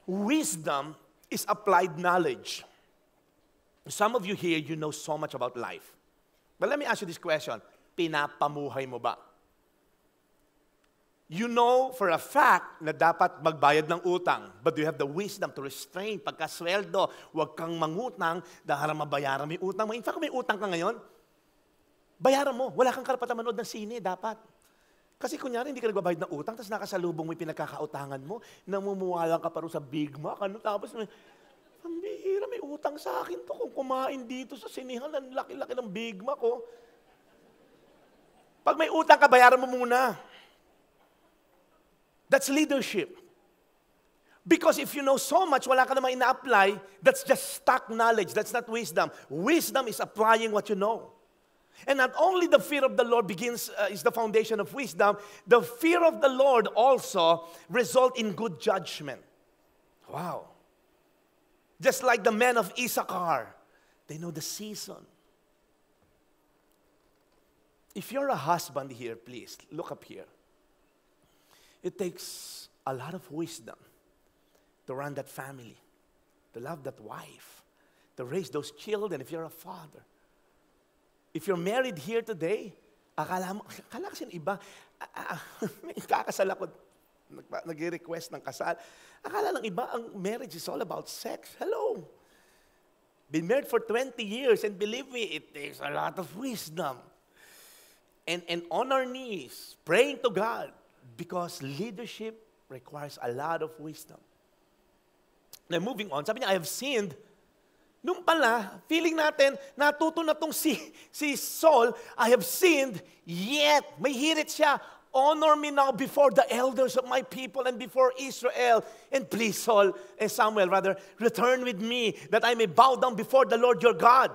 Wisdom is applied knowledge. Some of you here, you know so much about life. But let me ask you this question. Pinapamuhay mo ba? You know for a fact na dapat magbayad ng utang, but you have the wisdom to restrain. Pagkasweldo, huwag kang mangutang dahil mabayaran mo yung utang mo. In fact, kung may utang ka ngayon, bayaran mo. Wala kang karapatan manood ng sine, dapat. Kasi kunyari, hindi ka nagbabayad ng utang, tapos nakasalubong mo yung pinagkakautangan mo, namumuwalang ka pa rin sa Big Mac, tapos pambihira, may utang sa akin to. Kung kumain dito sa sinihan, ang laki-laki ng Big Mac, Pag may utang ka, bayaran mo muna. That's leadership. Because if you know so much, wala ka naman ina-apply, that's just stock knowledge. That's not wisdom. Wisdom is applying what you know. And not only the fear of the Lord is the foundation of wisdom, the fear of the Lord also result in good judgment. Wow. Just like the men of Issachar, they know the season. If you're a husband here, please, look up here. It takes a lot of wisdom to run that family, to love that wife, to raise those children if you're a father. If you're married here today, akala kasi ng iba, kakasal ako, nag-request ng kasal. Akala ng iba, ang marriage is all about sex. Hello. Been married for 20 years, and believe me, it takes a lot of wisdom. And on our knees, praying to God, because leadership requires a lot of wisdom. Now, moving on, sabi niya, I have sinned Nung pala, feeling natin, natuto na tong si Saul, I have sinned, yet, may hirit siya, honor me now before the elders of my people and before Israel. And please, Samuel, return with me that I may bow down before the Lord your God.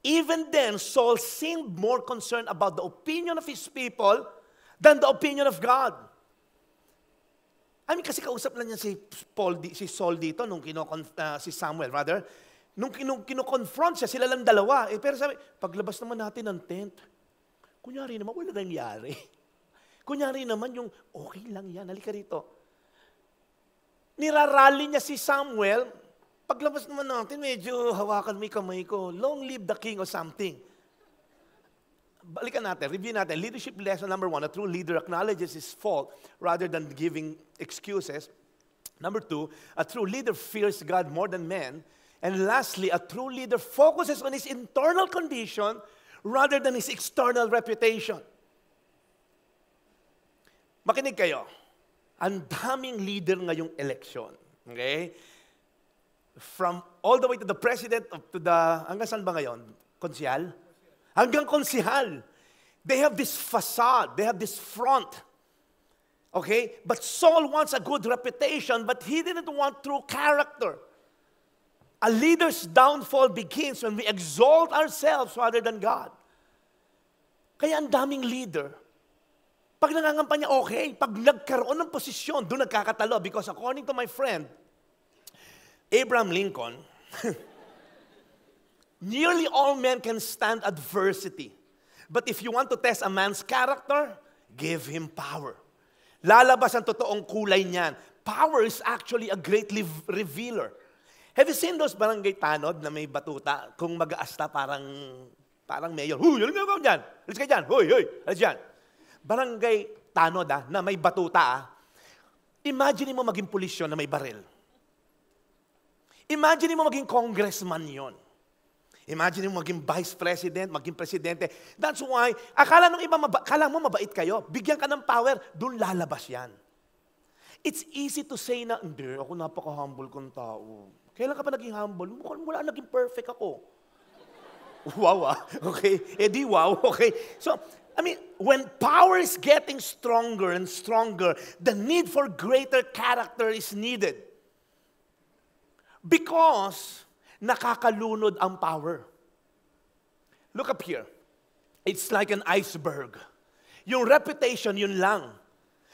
Even then, Saul seemed more concerned about the opinion of his people than the opinion of God. Kasi kausap lang niya si Saul dito, si Samuel, nung kino-confront siya, sila lang dalawa. Pero sabi, paglabas naman natin ng tent, kunyari naman, wala nangyari. Kunyari naman yung, okay lang yan, halika rito. Nirarally niya si Samuel, paglabas naman natin, medyo hawakan mo yung kamay ko, long live the king or something. Balikan natin, review natin. Leadership lesson number 1, a true leader acknowledges his fault rather than giving excuses. Number 2, a true leader fears God more than men. And lastly, a true leader focuses on his internal condition rather than his external reputation. Makinig kayo. Ang daming leader ngayong eleksyon. Okay? From all the way to the president, to the, hanggang saan ba ngayon? Konsihal? Hanggang konsihal. They have this facade. They have this front. Okay? But Saul wants a good reputation, but he didn't want true character. A leader's downfall begins when we exalt ourselves rather than God. Kaya ang daming leader, pag nangangampanya, okay. Pag nagkaroon ng posisyon, doon nagkakatalo. Because according to my friend, Abraham Lincoln, nearly all men can stand adversity. But if you want to test a man's character, give him power. Lalabas ang totoong kulay niyan. Power is actually a great revealer. Have you seen those barangay tanod na may batuta? Kung mag-aasta parang mayor. Huy, alam mo dyan? Alis ka dyan. Huy, alis dyan. Barangay tanod na may batuta. Imagine mo maging pulis yun na may baril. Imagine mo maging congressman yon. Imagine mo maging vice president, maging presidente. That's why, akala mo mabait kayo, bigyan ka ng power, doon lalabas yan. It's easy to say na, hindi, ako napaka-humble kong tao. Kailan ka pa naging humble? Mukhang wala naging perfect ako. Wow, okay? Wow, okay? So, when power is getting stronger and stronger, the need for greater character is needed. Because nakakalunod ang power. Look up here. It's like an iceberg. Yung reputation, yun lang.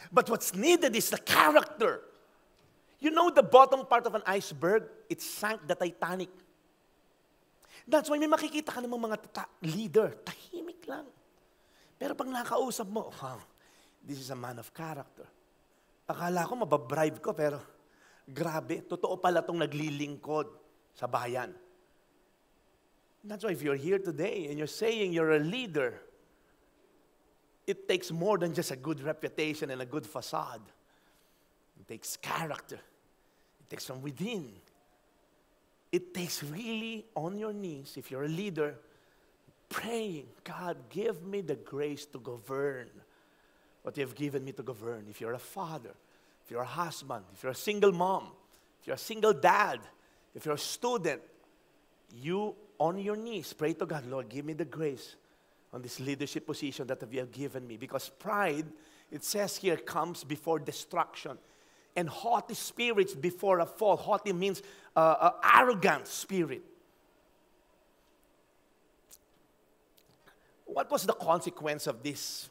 But what's needed is the character. You know the bottom part of an iceberg? It sank the Titanic. That's why may makikita ka ng mga leader, tahimik lang. Pero pag nakausap mo, wow, this is a man of character. Akala ko mababribe ko, pero grabe, totoo pala itong naglilingkod sa bayan. That's why if you're here today and you're saying you're a leader, it takes more than just a good reputation and a good facade. It takes character. It takes from within. It takes really on your knees, if you're a leader, praying, God, give me the grace to govern what you have given me to govern. If you're a father, if you're a husband, if you're a single mom, if you're a single dad, if you're a student, you on your knees, pray to God, Lord, give me the grace on this leadership position that you have given me. Because pride, it says here, comes before destruction. And haughty spirits before a fall. Haughty means arrogant spirit. What was the consequence of this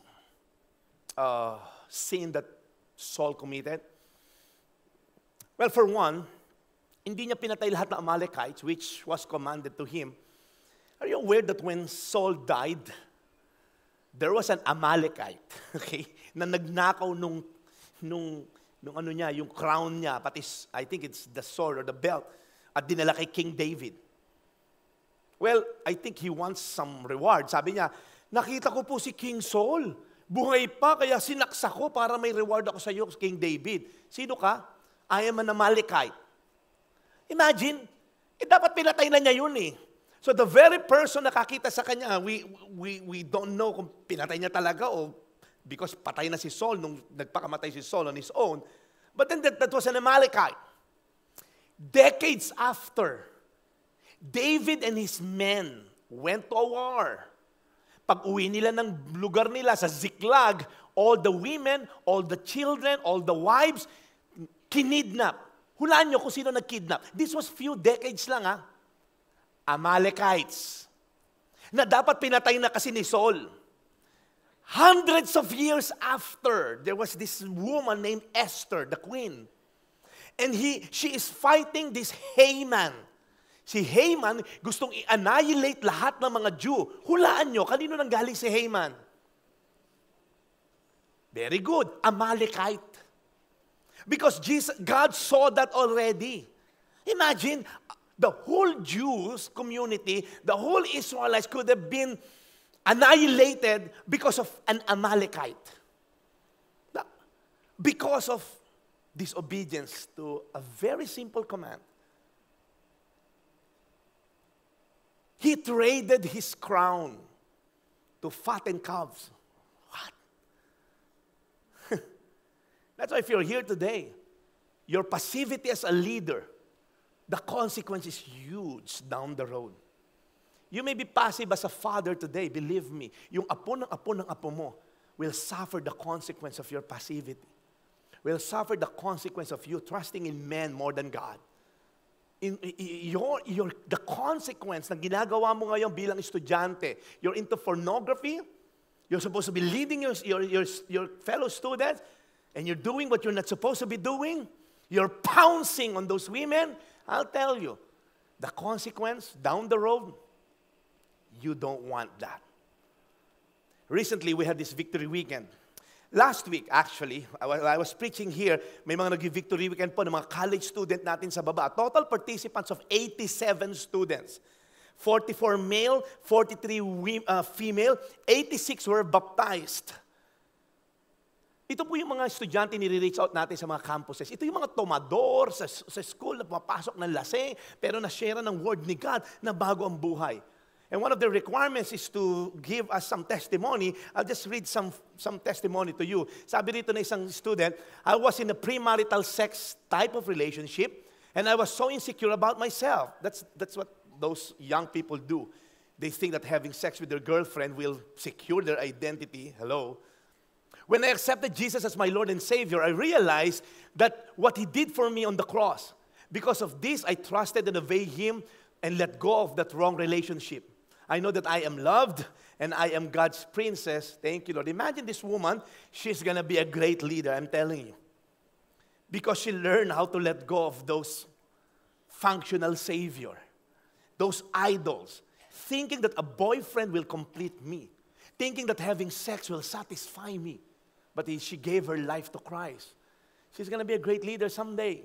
sin that Saul committed? Well, for one, hindi niya pinatay lahat ng Amalekites, which was commanded to him. Are you aware that when Saul died, there was an Amalekite, okay, na nagnakaw nung ano niya, yung crown niya, pati I think it's the sword or the belt, at dinala kay King David. Well, I think he wants some reward. Sabi niya, nakita ko po si King Saul. Buhay pa, kaya sinaksa ko para may reward ako sa iyo, King David. Sino ka? I am an Amalekite. Imagine, dapat pinatay na niya yun eh. So the very person nakakita sa kanya, we don't know kung pinatay niya talaga o because patay na si Saul nung nagpakamatay si Saul on his own. But then that was an Amalekite. Decades after, David and his men went to a war. Pag uwi nila ng lugar nila sa Ziklag, all the women, all the children, all the wives, kinidnap. Hulaan nyo kung sino nagkidnap. This was few decades lang, ha? Amalekites. Na dapat pinatay na kasi ni Saul. Hundreds of years after, there was this woman named Esther, the queen. And she is fighting this Haman. Si Haman, gustong i-annihilate lahat ng mga Jew. Hulaan nyo, kanino nang galing si Haman? Very good, Amalekite. Because God saw that already. Imagine, the whole Jews community, the whole Israelites could have been annihilated because of an Amalekite. Because of disobedience to a very simple command. He traded his crown to fatten calves. What? That's why if you're here today, your passivity as a leader, the consequence is huge down the road. You may be passive as a father today, believe me, yung apo ng apo mo will suffer the consequence of your passivity. Will suffer the consequence of you trusting in men more than God. The consequence ng ginagawa mo ngayon bilang estudyante, you're into pornography, you're supposed to be leading your fellow students, and you're doing what you're not supposed to be doing, you're pouncing on those women, I'll tell you, the consequence down the road, you don't want that. Recently, we had this victory weekend. Last week, actually, I was preaching here, may mga nag-victory weekend po ng mga college student natin sa baba. Total participants of 87 students. 44 male, 43 female, 86 were baptized. Ito po yung mga estudyante nire-reach out natin sa mga campuses. Ito yung mga tomador sa school na pumapasok ng lasing, pero na-share ng word ni God na bago ang buhay. And one of the requirements is to give us some testimony. I'll just read some testimony to you. Sabi rito na isang student, I was in a premarital sex type of relationship, and I was so insecure about myself. That's what those young people do. They think that having sex with their girlfriend will secure their identity. Hello. When I accepted Jesus as my Lord and Savior, I realized that what He did for me on the cross. Because of this, I trusted and obeyed Him and let go of that wrong relationship. I know that I am loved and I am God's princess. Thank you, Lord. Imagine this woman, she's going to be a great leader, I'm telling you. Because she learned how to let go of those functional savior, those idols, thinking that a boyfriend will complete me, thinking that having sex will satisfy me. But she gave her life to Christ. She's going to be a great leader someday.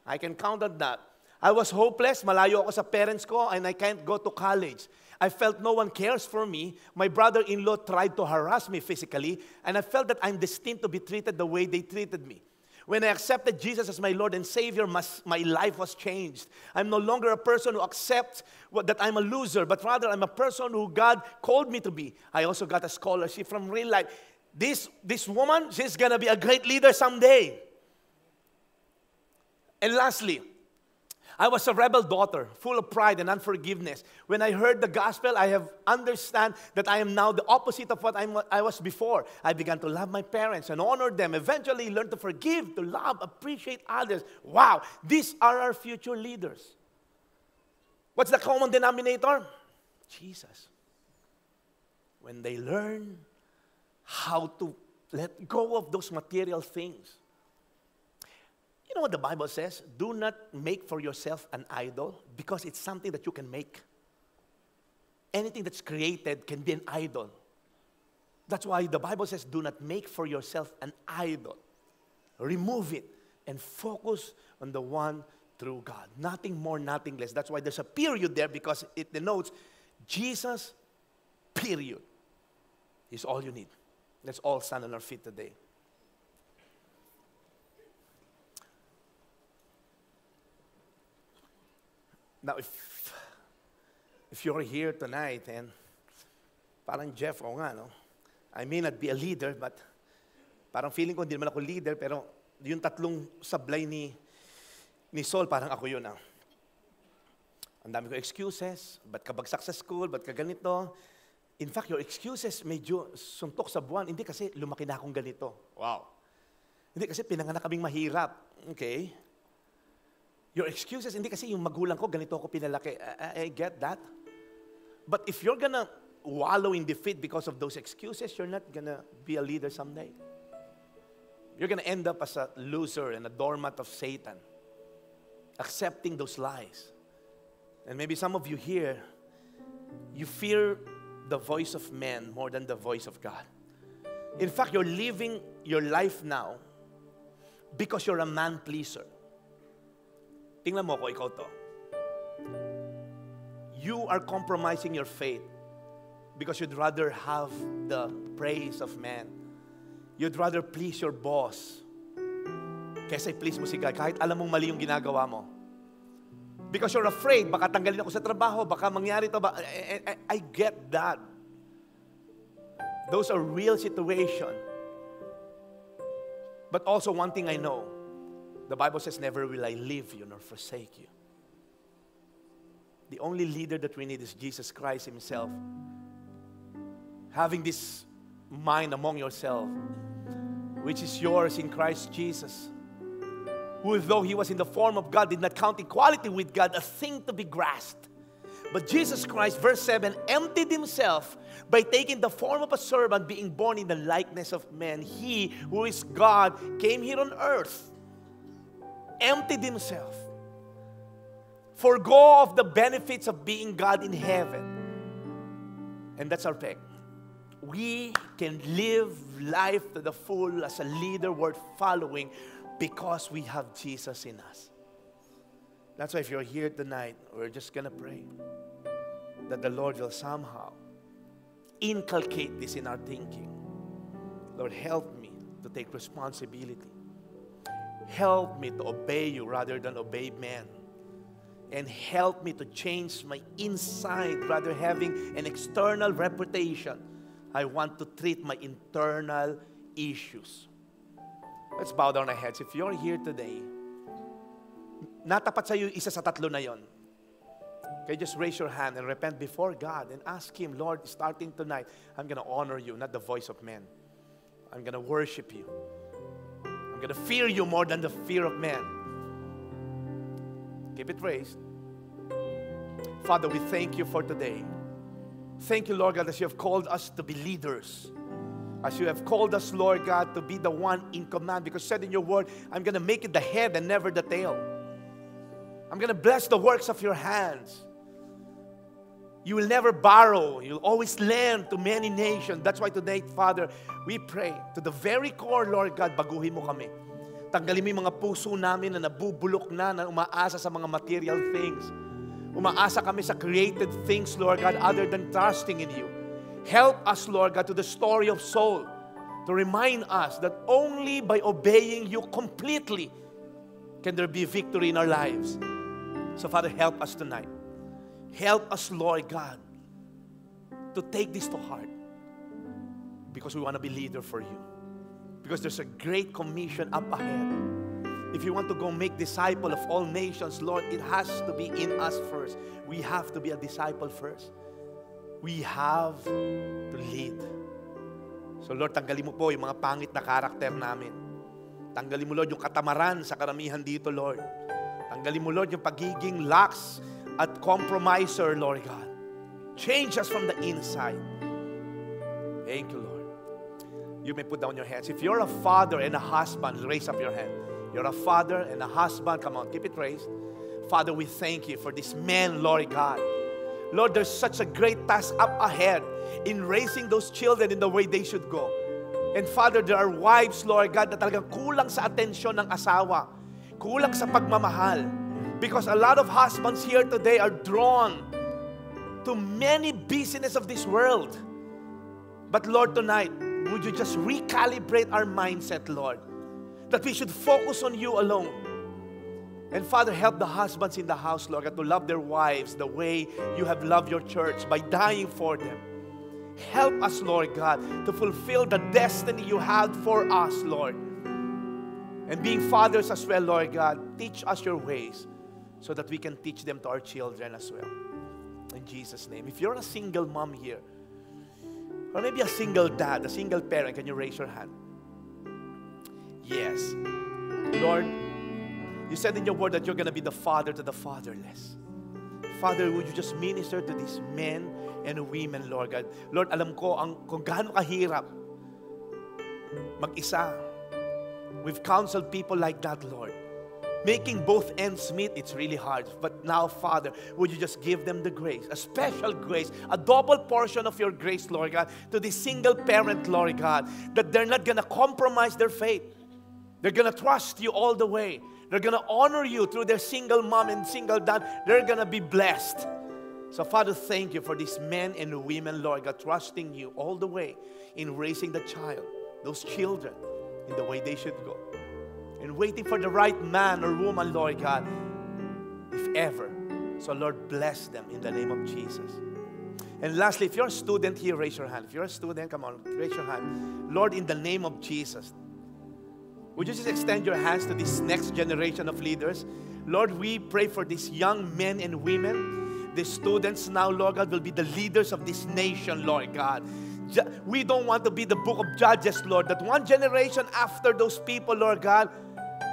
I can count on that. I was hopeless, malayo ako sa parents ko, and I can't go to college. I felt no one cares for me. My brother-in-law tried to harass me physically, and I felt that I'm destined to be treated the way they treated me. When I accepted Jesus as my Lord and Savior, my life was changed. I'm no longer a person who accepts that I'm a loser, but rather I'm a person who God called me to be. I also got a scholarship from real life. This woman, she's going to be a great leader someday. And lastly, I was a rebel daughter, full of pride and unforgiveness. When I heard the gospel, I have understand that I am now the opposite of what I was before. I began to love my parents and honor them. Eventually, learn to forgive, to love, appreciate others. Wow, these are our future leaders. What's the common denominator? Jesus. When they learn how to let go of those material things. You know what the Bible says? Do not make for yourself an idol because it's something that you can make. Anything that's created can be an idol. That's why the Bible says, do not make for yourself an idol. Remove it and focus on the one true God. Nothing more, nothing less. That's why there's a period there because it denotes Jesus, period, is all you need. Let's all stand on our feet today. Now, if you're here tonight and parang Jeff, o nga, no? I may not be a leader, but parang feeling ko hindi naman ako leader, pero yung tatlong sablay ni Saul, parang ako yun. Ang dami ko excuses. Ba't ka bagsak sa school? Ba't ka ganito? In fact, your excuses medyo suntok sa buwan. Hindi kasi lumaki na akong ganito. Wow. Hindi kasi pinanganak kaming mahirap. Okay? Your excuses, hindi kasi yung magulang ko, ganito ako pinalaki. I get that. But if you're gonna wallow in defeat because of those excuses, you're not gonna be a leader someday. You're gonna end up as a loser and a doormat of Satan, accepting those lies. And maybe some of you here, you fear the voice of man more than the voice of God. In fact, you're living your life now because you're a man pleaser. Tingnan mo ko, ikaw to. You are compromising your faith because you'd rather have the praise of man. You'd rather please your boss kaysa please mo si God, kahit alam mong mali yung ginagawa mo. Because you're afraid, baka tanggalin ako sa trabaho, baka mangyari to. I get that. Those are real situations. But also one thing I know, the Bible says, never will I leave you nor forsake you. The only leader that we need is Jesus Christ Himself. Having this mind among yourself, which is yours in Christ Jesus, who though He was in the form of God, did not count equality with God a thing to be grasped. But Jesus Christ, verse 7, emptied Himself by taking the form of a servant, being born in the likeness of men. He, who is God, came here on earth, emptied Himself, forgo of the benefits of being God in heaven. And that's our fact. We can live life to the full as a leader worth following because we have Jesus in us. That's why if you're here tonight, we're just going to pray that the Lord will somehow inculcate this in our thinking. Lord, help me to take responsibility. Help me to obey you rather than obey man. And help me to change my inside rather having an external reputation. I want to treat my internal issues. Let's bow down our heads. If you're here today, natapat sa iyo isa sa tatlo na yon. Okay, just raise your hand and repent before God and ask Him, Lord, starting tonight, I'm going to honor you, not the voice of man. I'm going to worship you. I'm going to fear you more than the fear of man. Keep it raised. Father, we thank you for today. Thank you, Lord God, as you have called us to be leaders. As you have called us, Lord God, to be the one in command. Because you said in your word, I'm going to make it the head and never the tail. I'm going to bless the works of your hands. You will never borrow. You'll always lend to many nations. That's why today, Father, we pray to the very core, Lord God, baguhin mo kami. Tanggalin mo yung mga puso namin na nabubulok na umaasa sa mga material things. Umaasa kami sa created things, Lord God, other than trusting in you. Help us, Lord God, to the story of Saul, to remind us that only by obeying you completely can there be victory in our lives. So, Father, help us tonight. Help us, Lord God, to take this to heart because we want to be leader for you. Because there's a great commission up ahead. If you want to go make disciple of all nations, Lord, it has to be in us first. We have to be a disciple first. We have to lead. So Lord, tanggalin mo po yung mga pangit na karakter namin. Tanggalin mo, Lord, yung katamaran sa karamihan dito, Lord. Tanggalin mo, Lord, yung pagiging lax at compromiser, Lord God. Change us from the inside. Thank you, Lord. You may put down your hands. If you're a father and a husband, raise up your hand. You're a father and a husband. Come on, keep it raised. Father, we thank you for this man, Lord God. Lord, there's such a great task up ahead in raising those children in the way they should go. And Father, there are wives, Lord God, na talagang kulang sa atensyon ng asawa. Kulang sa pagmamahal. Because a lot of husbands here today are drawn to many business of this world. But Lord, tonight, would you just recalibrate our mindset, Lord? That we should focus on you alone. And Father, help the husbands in the house, Lord God, to love their wives the way you have loved your church by dying for them. Help us, Lord God, to fulfill the destiny you had for us, Lord. And being fathers as well, Lord God, teach us your ways so that we can teach them to our children as well. In Jesus' name. If you're a single mom here, or maybe a single dad, a single parent, can you raise your hand? Yes. Lord, you said in your word that you're going to be the father to the fatherless. Father, would you just minister to these men and women, Lord God? Lord, alam ko kung gaano kahirap mag-isa. We've counseled people like that, Lord. Making both ends meet, it's really hard. But now, Father, would you just give them the grace, a special grace, a double portion of your grace, Lord God, to the single parent, Lord God, that they're not going to compromise their faith. They're going to trust you all the way. They're going to honor you through their single mom and single dad. They're going to be blessed. So, Father, thank you for these men and women, Lord God, trusting you all the way in raising the child, those children, in the way they should go. And waiting for the right man or woman, Lord God, if ever. So, Lord, bless them in the name of Jesus. And lastly, if you're a student here, raise your hand. If you're a student, come on, raise your hand. Lord, in the name of Jesus, would you just extend your hands to this next generation of leaders? Lord, we pray for these young men and women. The students now, Lord God, will be the leaders of this nation, Lord God. We don't want to be the book of Judges, Lord, that one generation after those people, Lord God,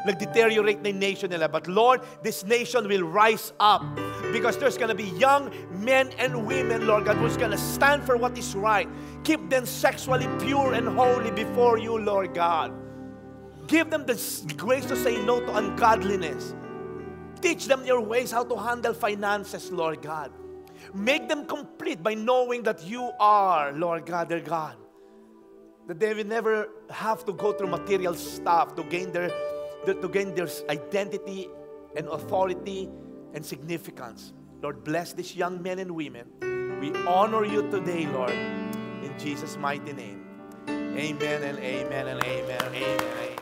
nag-deteriorate na yung nation nila. But Lord, this nation will rise up because there's going to be young men and women, Lord God, who's going to stand for what is right. Keep them sexually pure and holy before you, Lord God. Give them the grace to say no to ungodliness. Teach them your ways, how to handle finances, Lord God. Make them complete by knowing that you are, Lord God, their God. That they will never have to go through material stuff to gain their identity and authority and significance. Lord, bless these young men and women. We honor you today, Lord, in Jesus' mighty name. Amen and amen and amen and amen.